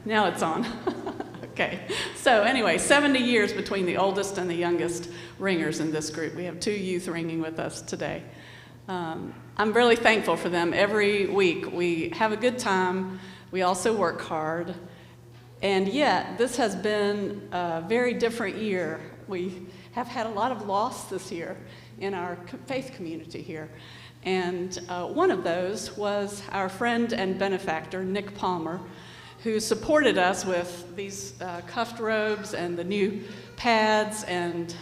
Now it's on. Okay. So anyway, 70 years between the oldest and the youngest ringers in this group. We have 2 youth ringing with us today. I'm really thankful for them. Every week we have a good time. We also work hard. And yet, this has been a very different year. We have had a lot of loss this year in our faith community here. And one of those was our friend and benefactor, Nick Palmer, who supported us with these cuffed robes and the new pads and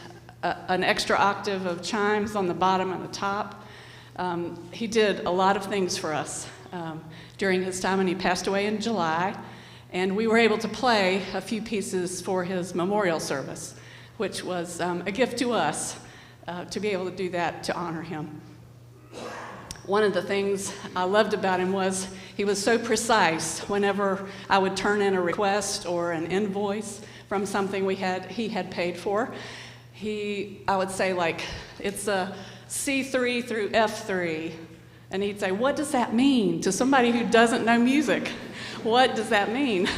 an extra octave of chimes on the bottom and the top. He did a lot of things for us during his time, and he passed away in July. And we were able to play a few pieces for his memorial service, which was a gift to us to be able to do that to honor him. One of the things I loved about him was he was so precise. Whenever I would turn in a request or an invoice from something he had paid for, I would say, like, it's a C3 through F3. And he'd say, what does that mean? To somebody who doesn't know music, what does that mean?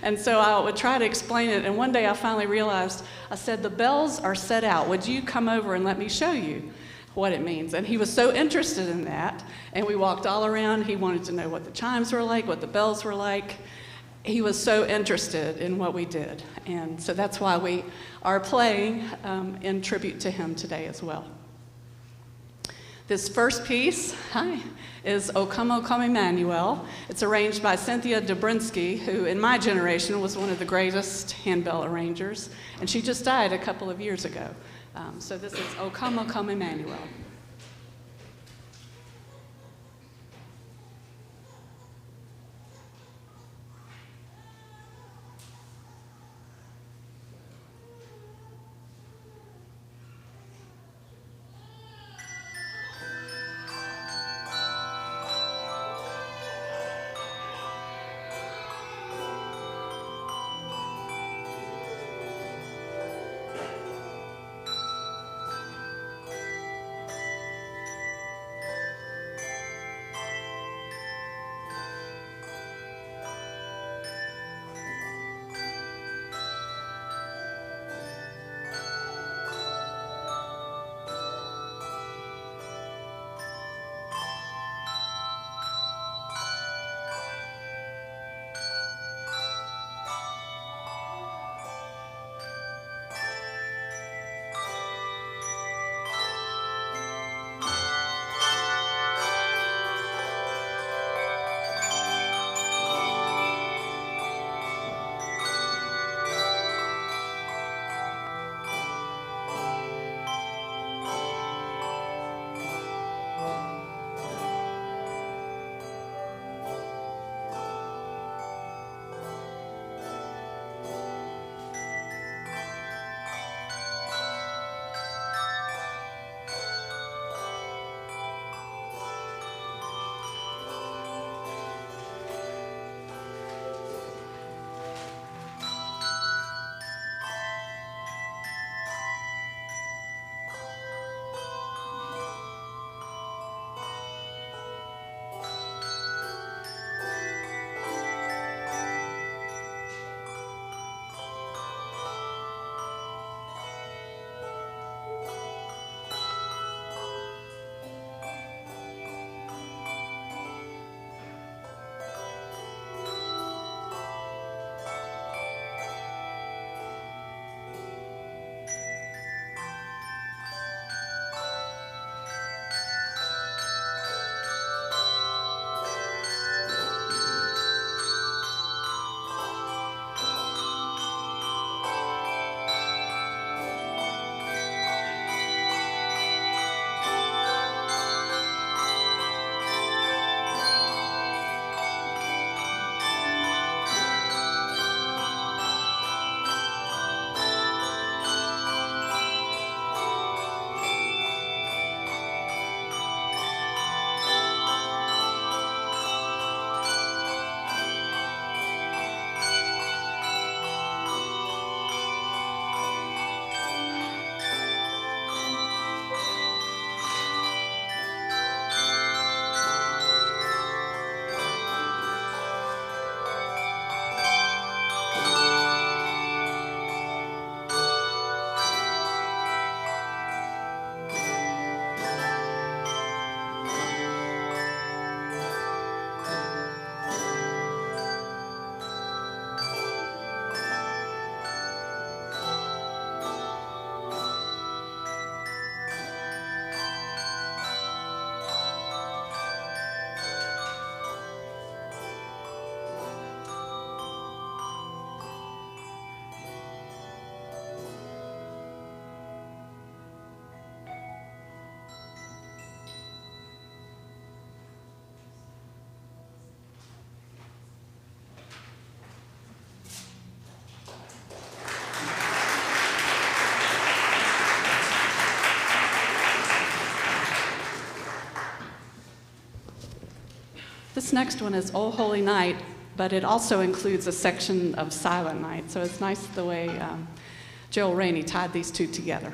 And so I would try to explain it. And one day I finally realized, I said, the bells are set out. Would you come over and let me show you what it means? And he was so interested in that. And we walked all around. He wanted to know what the chimes were like, what the bells were like. He was so interested in what we did. And so that's why we are playing in tribute to him today as well. This first piece, is O Come, O Come Emmanuel. It's arranged by Cynthia Dobrinsky, who in my generation was one of the greatest handbell arrangers, and she just died a couple of years ago. So this is O Come, Emmanuel. This next one is O Holy Night, but it also includes a section of Silent Night. So it's nice the way Joel Rainey tied these two together.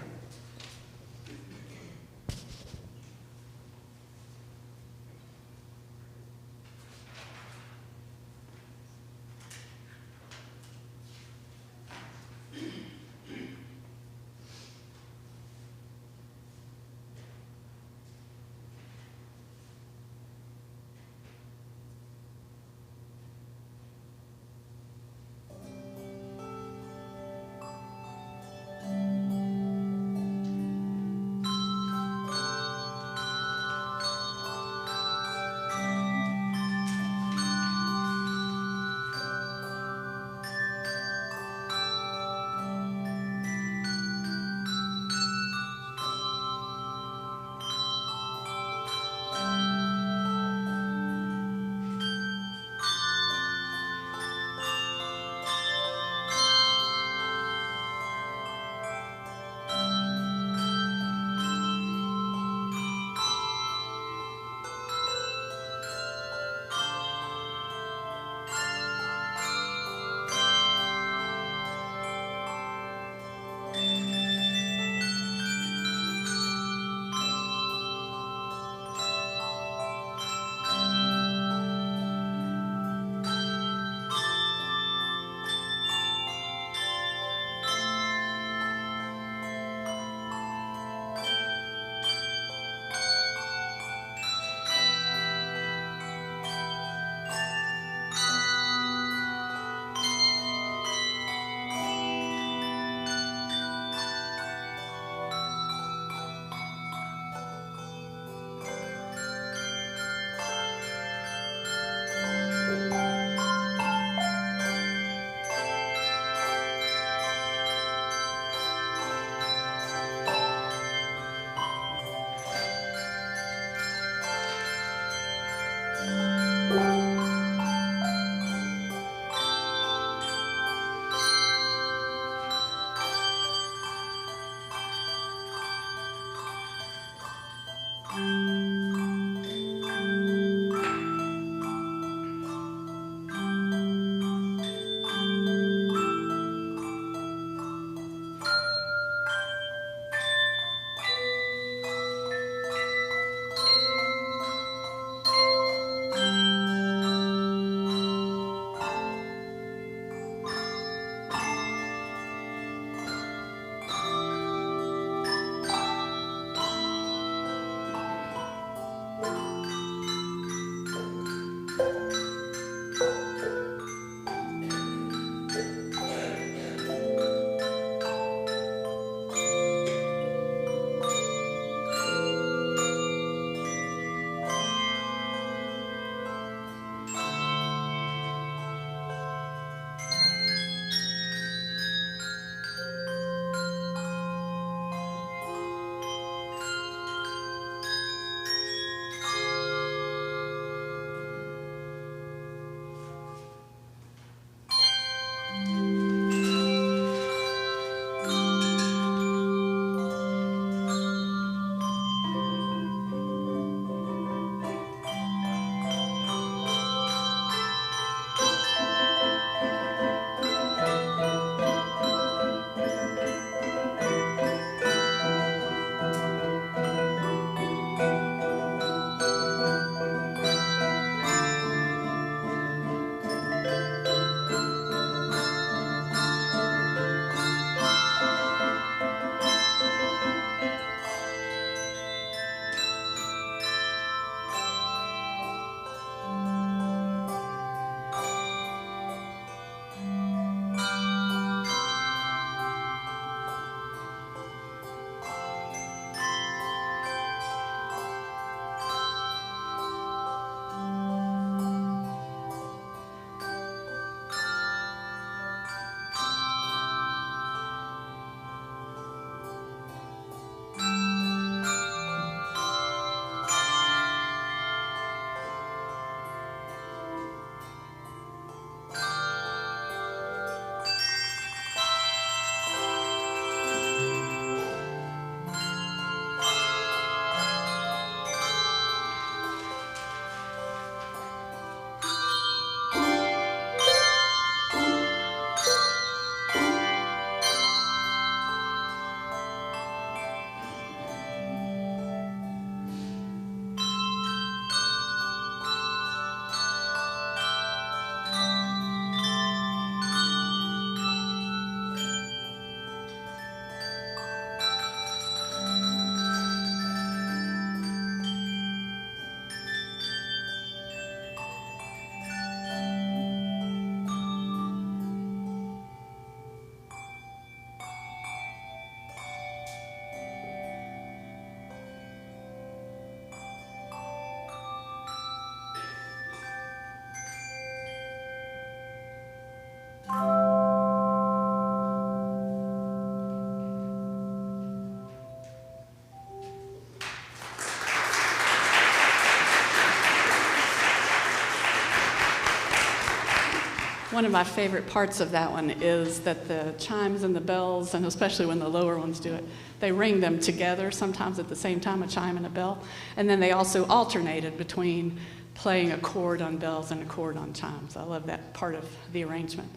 One of my favorite parts of that one is that the chimes and the bells, and especially when the lower ones do it, they ring them together, sometimes at the same time, a chime and a bell. And then they also alternated between playing a chord on bells and a chord on chimes. I love that part of the arrangement.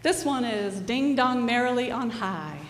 This one is Ding Dong Merrily on High.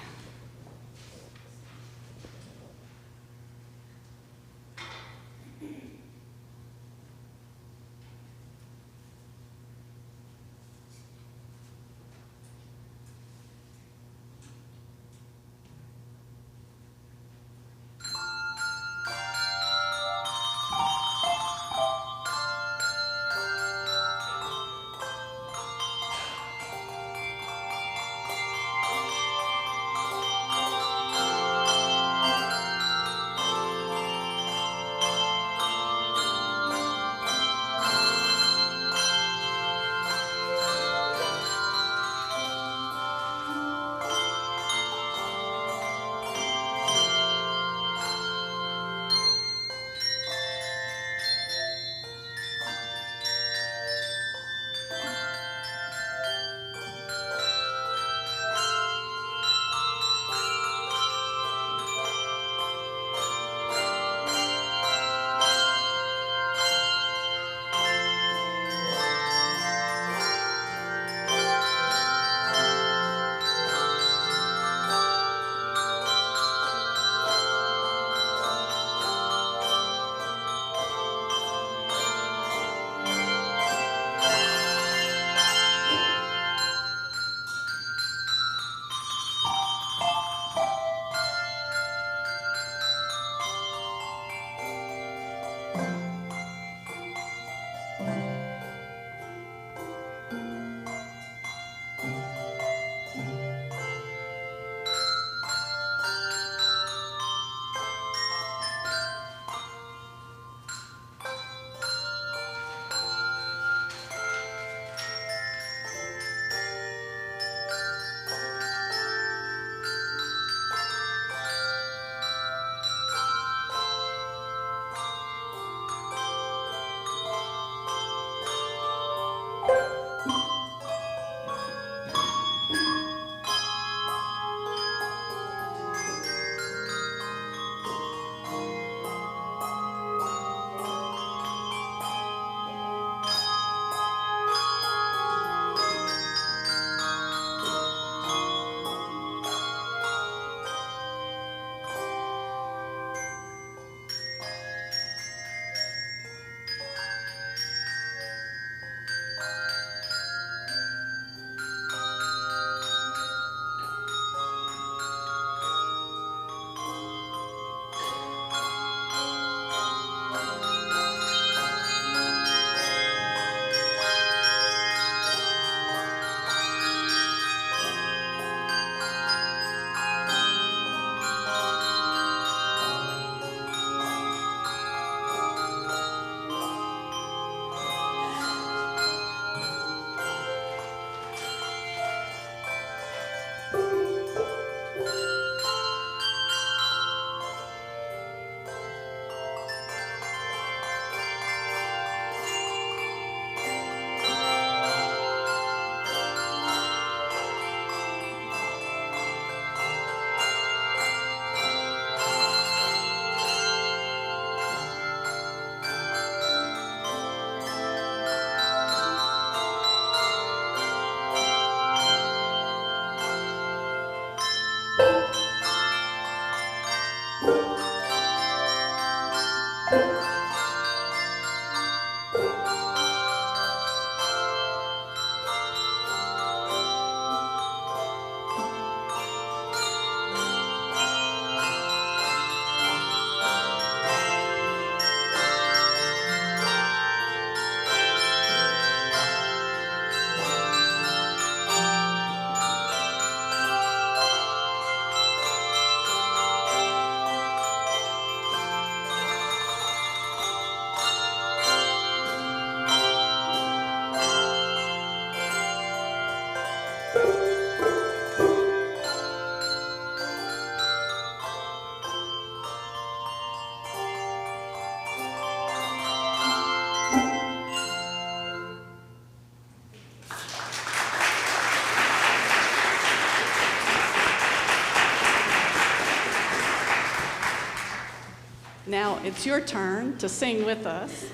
Now it's your turn to sing with us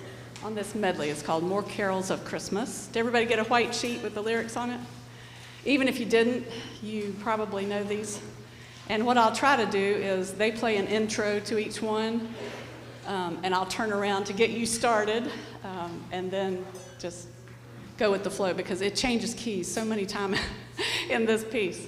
on this medley. It's called More Carols of Christmas. Did everybody get a white sheet with the lyrics on it? Even if you didn't, you probably know these. And what I'll try to do is they play an intro to each one, and I'll turn around to get you started, and then just go with the flow because it changes keys so many times in this piece.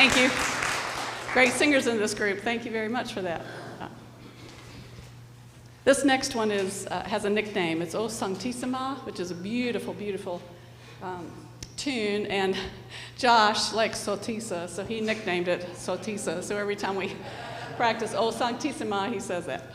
Thank you. Great singers in this group. Thank you very much for that. This next one has a nickname. It's O Sanctissima, which is a beautiful, beautiful tune. And Josh likes Sotisa, so he nicknamed it Sotisa. So every time we practice O Sanctissima, he says that.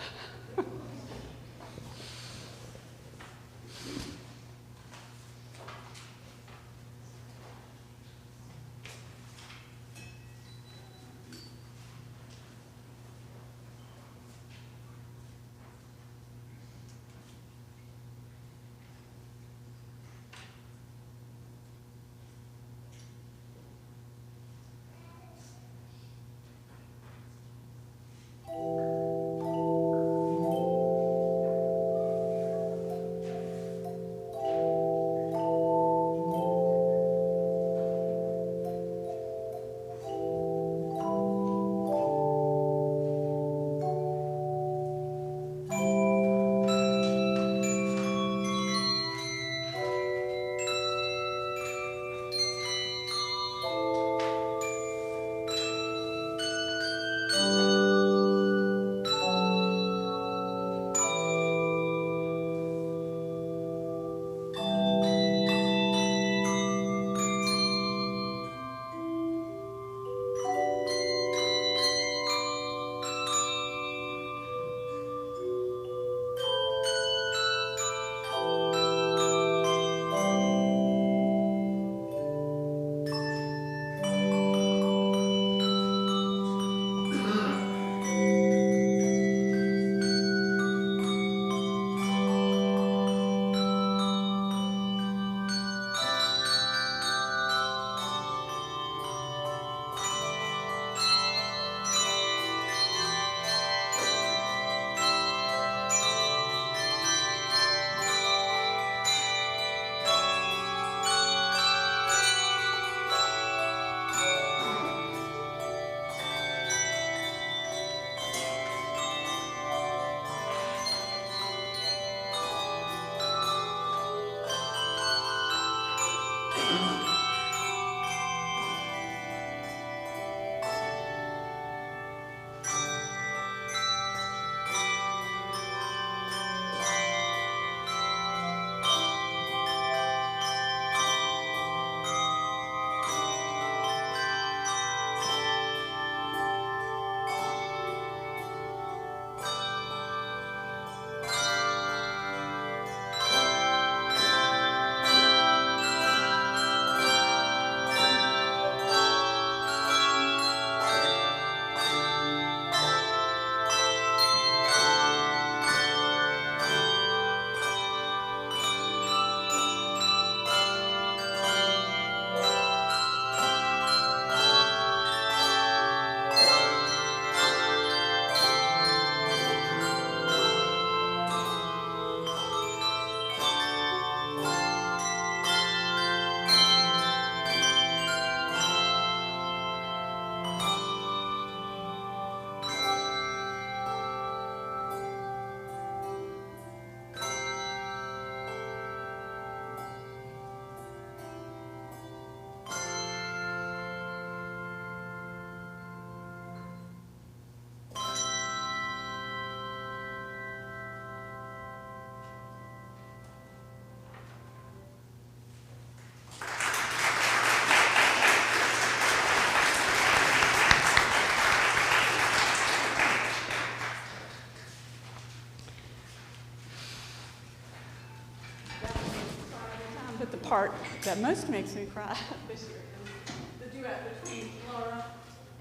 The part that most makes me cry this year is the duet between Laura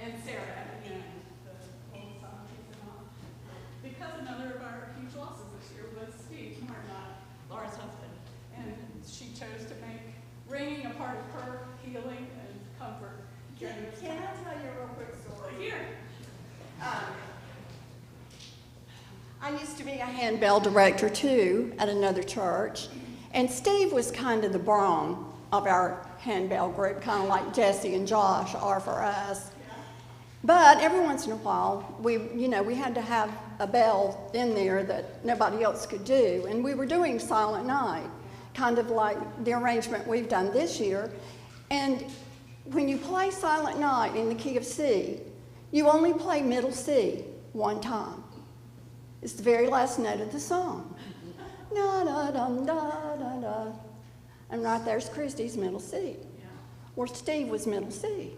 and Sarah at the end. The whole song keeps it on. Because another of our huge losses this year was Steve Martin, Laura's husband. And she chose to make ringing a part of her healing and comfort during this time. Can I tell you a real quick story? Here. I used to be a handbell director too at another church, and Steve was kind of the brawn of our handbell group, kind of like Jesse and Josh are for us. But every once in a while, we had to have a bell in there that nobody else could do, and we were doing Silent Night, kind of like the arrangement we've done this year. And when you play Silent Night in the key of C, you only play middle C one time. It's the very last note of the song. Da da dum da da da. And right there's Christy's middle C. Where Steve was middle C.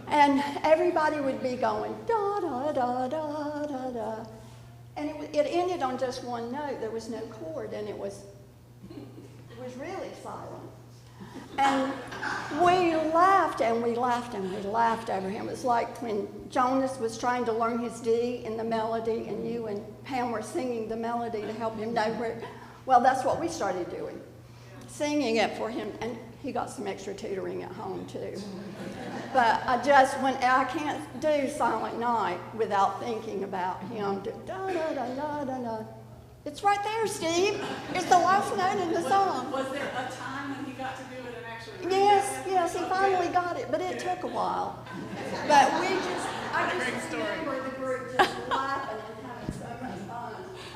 And everybody would be going da da da da da da. And it ended on just one note. There was no chord, and it was really silent. And we laughed and we laughed and we laughed over him. It was like when Jonas was trying to learn his D in the melody, and you and Pam were singing the melody to help him know where. Well, that's what we started doing, singing it for him, and he got some extra tutoring at home too. But I can't do Silent Night without thinking about him. Da da da da da da. It's right there, Steve. It's the last note in the song. Was there a time when he got to do it and actually? Yes, he finally got it, but it took a while. But I just remember the group just laughing and having so much fun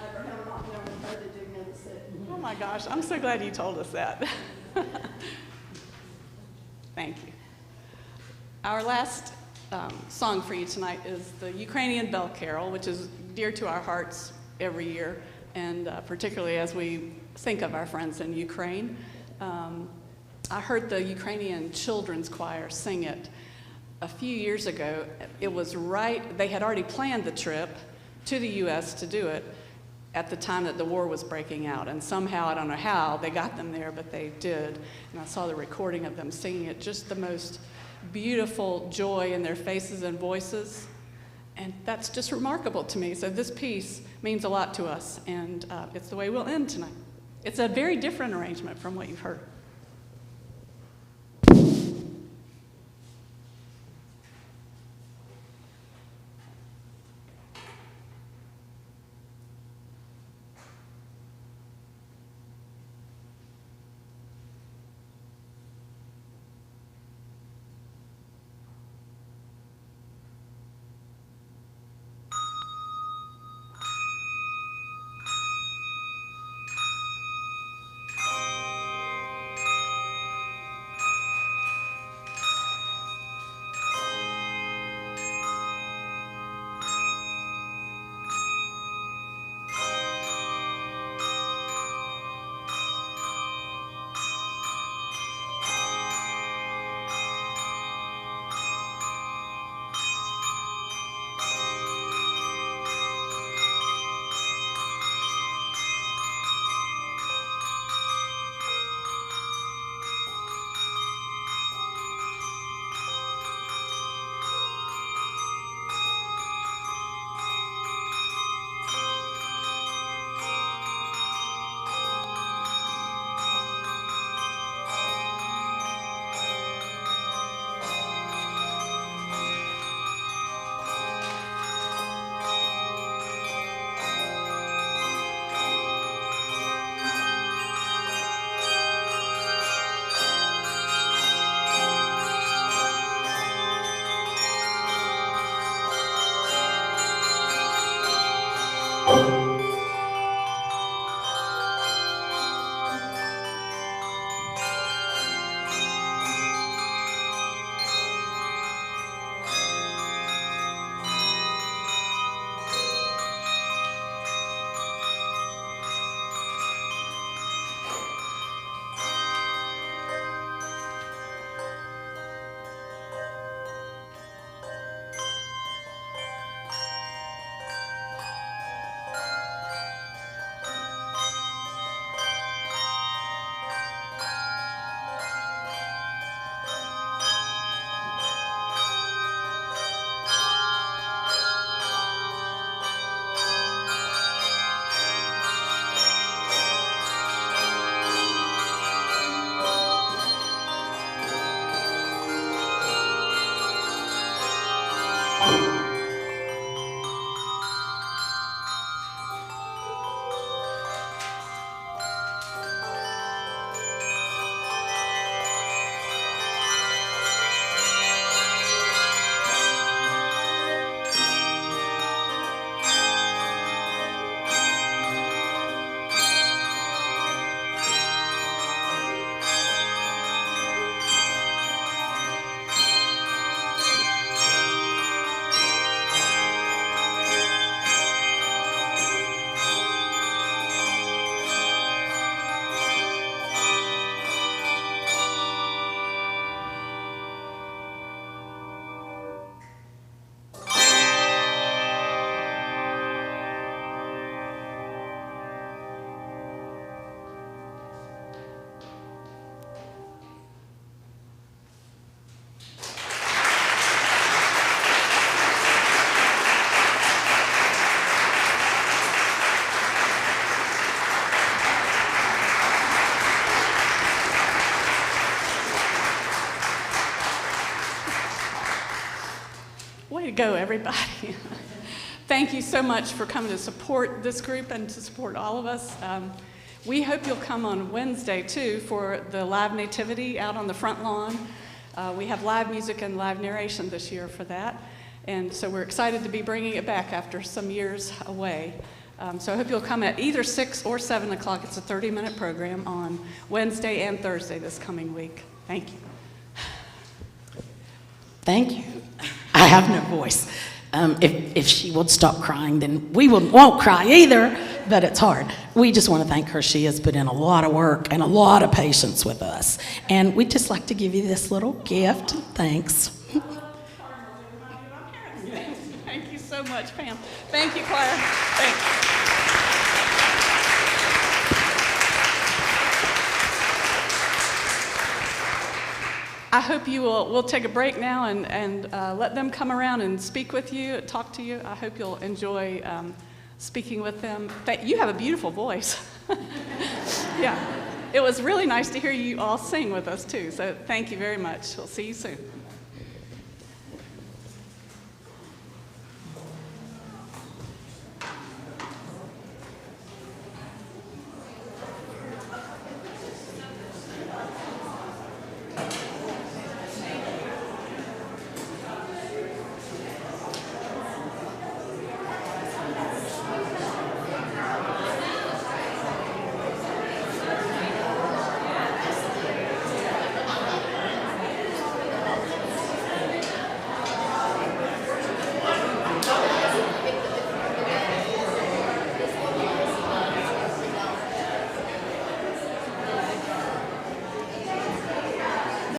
over him not knowing how to do middle C. Oh my gosh, I'm so glad you told us that. Thank you. Our last song for you tonight is the Ukrainian Bell Carol, which is dear to our hearts every year, and particularly as we think of our friends in Ukraine. I heard the Ukrainian Children's Choir sing it a few years ago. It was they had already planned the trip to the U.S. to do it at the time that the war was breaking out. And somehow, I don't know how, they got them there, but they did. And I saw the recording of them singing it, just the most beautiful joy in their faces and voices. And that's just remarkable to me. So this piece means a lot to us, and it's the way we'll end tonight. It's a very different arrangement from what you've heard. go, everybody. Thank you so much for coming to support this group and to support all of us. We hope you'll come on Wednesday, too, for the live nativity out on the front lawn. We have live music and live narration this year for that. And so we're excited to be bringing it back after some years away. So I hope you'll come at either 6 or 7 o'clock. It's a 30-minute program on Wednesday and Thursday this coming week. Thank you. Thank you. I have no voice. If she would stop crying, then we won't cry either, but it's hard. We just want to thank her. She has put in a lot of work and a lot of patience with us. And we'd just like to give you this little gift. Thanks. Thank you so much, Pam. Thank you, Claire. Thanks. I hope you will. We'll take a break now and let them come around and speak with you, talk to you. I hope you'll enjoy speaking with them. You have a beautiful voice. Yeah, it was really nice to hear you all sing with us too. So thank you very much. We'll see you soon.